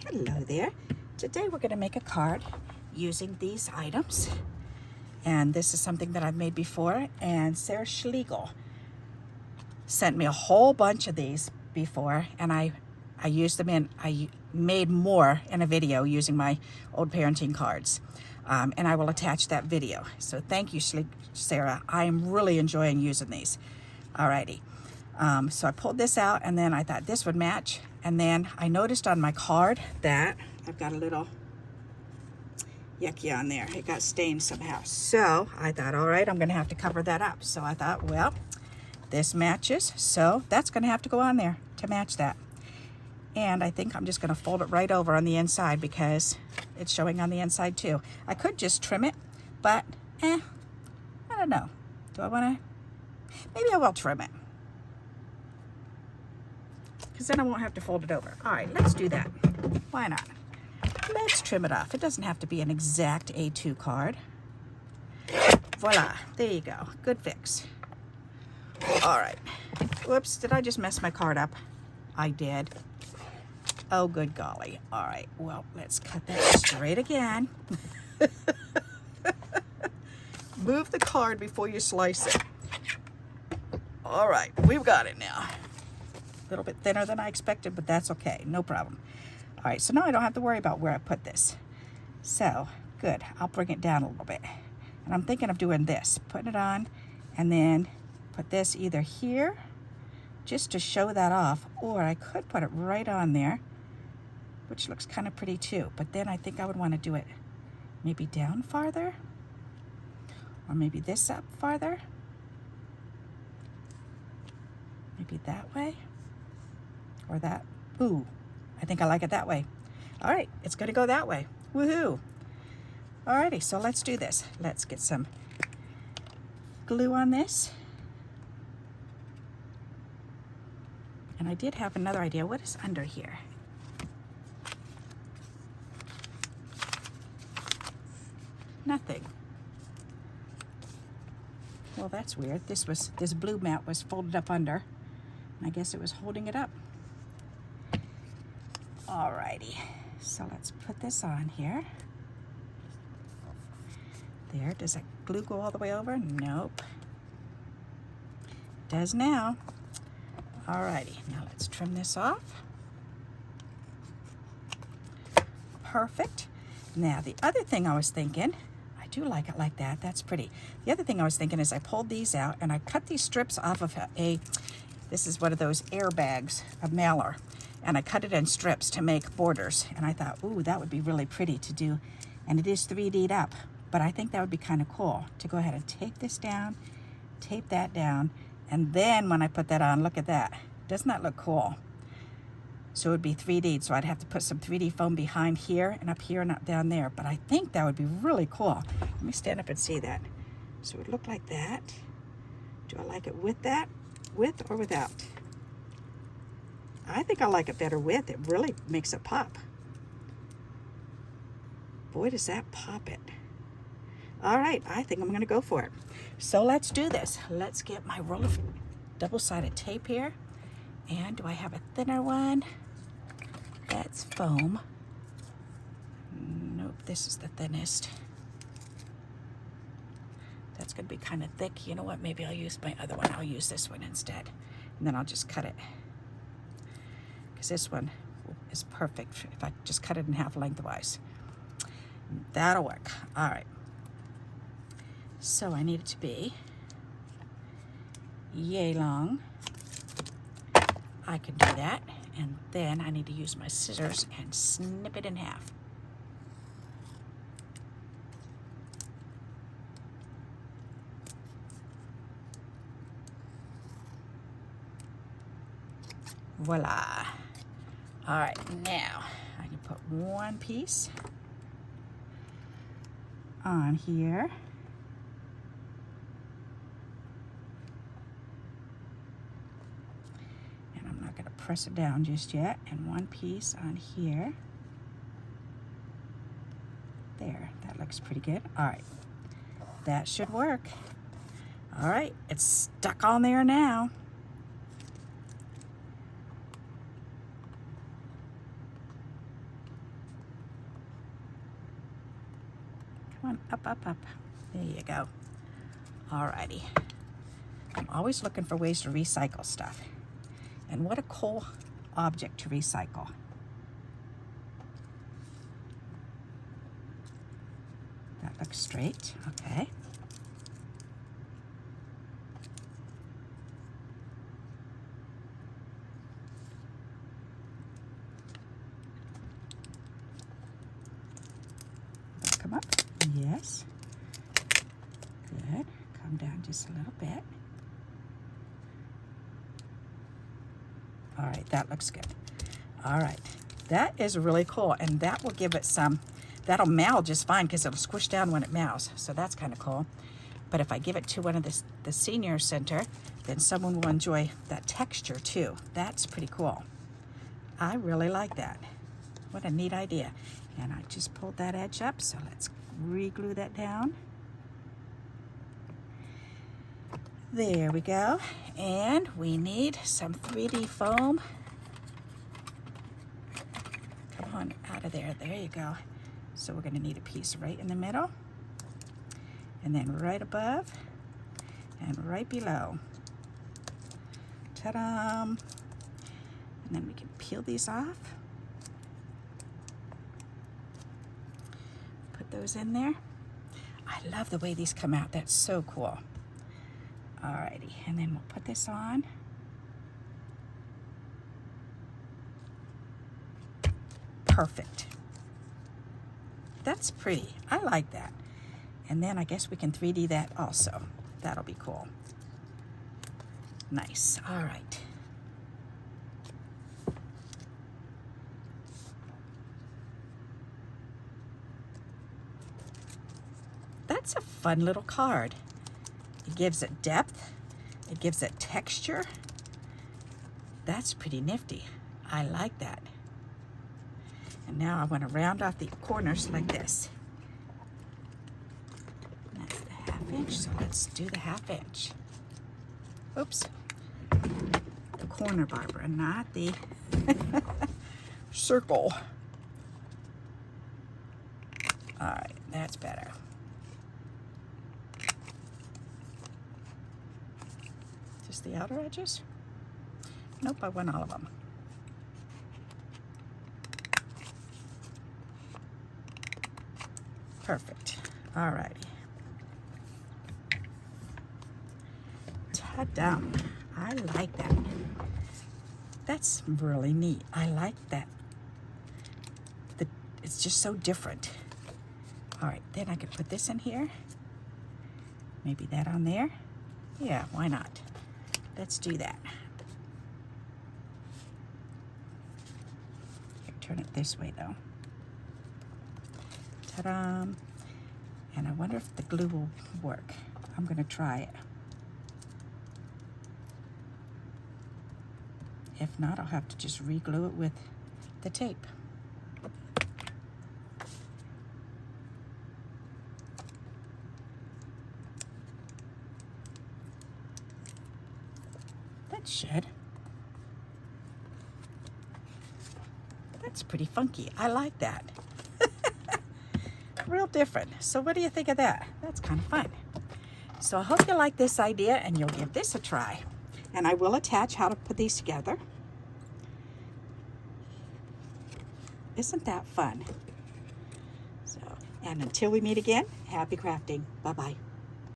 Hello there. Today we're going to make a card using these items. And this is something that I've made before. And Sarah Schlegel sent me a whole bunch of these before. And I used them I made more in a video using my old parenting cards. And I will attach that video. So thank you, Sarah. I am really enjoying using these. Alrighty. So I pulled this out and then I thought this would match. And then I noticed on my card that I've got a little yucky on there. It got stained somehow. So I thought, all right, I'm going to have to cover that up. So I thought, well, this matches. So that's going to have to go on there to match that. And I think I'm just going to fold it right over on the inside because it's showing on the inside too. I could just trim it, but I don't know. Do I want to? Maybe I will trim it, because then I won't have to fold it over. All right, let's do that. Why not? Let's trim it off. It doesn't have to be an exact A2 card. Voila, there you go. Good fix. All right. Whoops, did I just mess my card up? I did. Oh, good golly. All right, well, let's cut that straight again. Move the card before you slice it. All right, we've got it now. A little bit thinner than I expected, but that's okay. No problem. All right, so now I don't have to worry about where I put this. So, good. I'll bring it down a little bit. And I'm thinking of doing this. Putting it on and then put this either here just to show that off, or I could put it right on there, which looks kind of pretty too. But then I think I would want to do it maybe down farther, or maybe this up farther. Maybe that way. Or that. Ooh, I think I like it that way. All right, it's going to go that way. Woohoo. Alrighty, so let's do this. Let's get some glue on this. And I did have another idea. What is under here? Nothing. Well, that's weird. This blue mat was folded up under. I guess it was holding it up. Alrighty, so let's put this on here. There, does that glue go all the way over? Nope. It does now. Alrighty, now let's trim this off. Perfect. Now the other thing I was thinking, I do like it like that, that's pretty. The other thing I was thinking is I pulled these out and I cut these strips off of this is one of those airbags, a mailer, and I cut it in strips to make borders. And I thought, ooh, that would be really pretty to do. And it is 3D'd up, but I think that would be kind of cool to go ahead and tape this down, tape that down, and then when I put that on, look at that. Doesn't that look cool? So it would be 3D'd, so I'd have to put some 3D foam behind here and up here and up down there. But I think that would be really cool. Let me stand up and see that. So it would look like that. Do I like it with that? With or without? I think I like it better with. It really makes it pop. Boy, does that pop it. All right, I think I'm gonna go for it. So let's do this. Let's get my roll of double-sided tape here. And do I have a thinner one? That's foam. Nope, this is the thinnest. That's gonna be kind of thick. You know what, maybe I'll use my other one. I'll use this one instead. And then I'll just cut it. Because this one is perfect if I just cut it in half lengthwise. That'll work. All right. So I need it to be yay long. I can do that. And then I need to use my scissors and snip it in half. Voila. All right, now I can put one piece on here. And I'm not going to press it down just yet. And one piece on here. There, that looks pretty good. All right, that should work. All right, it's stuck on there now. Come on, up, up, up. There you go. Alrighty. I'm always looking for ways to recycle stuff. And what a cool object to recycle. That looks straight, okay. Come up, yes. Good, come down just a little bit. All right, that looks good. All right, that is really cool, and that will give it some, that'll mow just fine because it'll squish down when it mows, so that's kind of cool. But if I give it to one of the senior center, then someone will enjoy that texture too. That's pretty cool. I really like that. What a neat idea. And I just pulled that edge up, so let's re-glue that down. There we go. And we need some 3D foam. Come on, out of there. There you go. So we're going to need a piece right in the middle, and then right above, and right below. Ta-da! And then we can peel these off. Put those in there. I love the way these come out. That's so cool. Alrighty, and then we'll put this on. Perfect. That's pretty. I like that. And then I guess we can 3D that also. That'll be cool. Nice. All right. That's a fun little card. It gives it depth. It gives it texture. That's pretty nifty. I like that. And now I want to round off the corners like this. That's the 1/2 inch, so let's do the 1/2 inch. Oops. The corner, Barbara, not the circle. All right, that's better. Just the outer edges? Nope, I want all of them. Perfect. All righty. Ta-da! I like that. That's really neat. I like that. It's just so different. All right, then I could put this in here. Maybe that on there. Yeah, why not? Let's do that. Here, turn it this way though. Ta-da! And I wonder if the glue will work. I'm gonna try it. If not, I'll have to just re-glue it with the tape. That should. That's pretty funky. I like that. Real different. So what do you think of that? That's kind of fun. So I hope you like this idea and you'll give this a try. And I will attach how to put these together. Isn't that fun? So, and until we meet again, happy crafting. Bye-bye.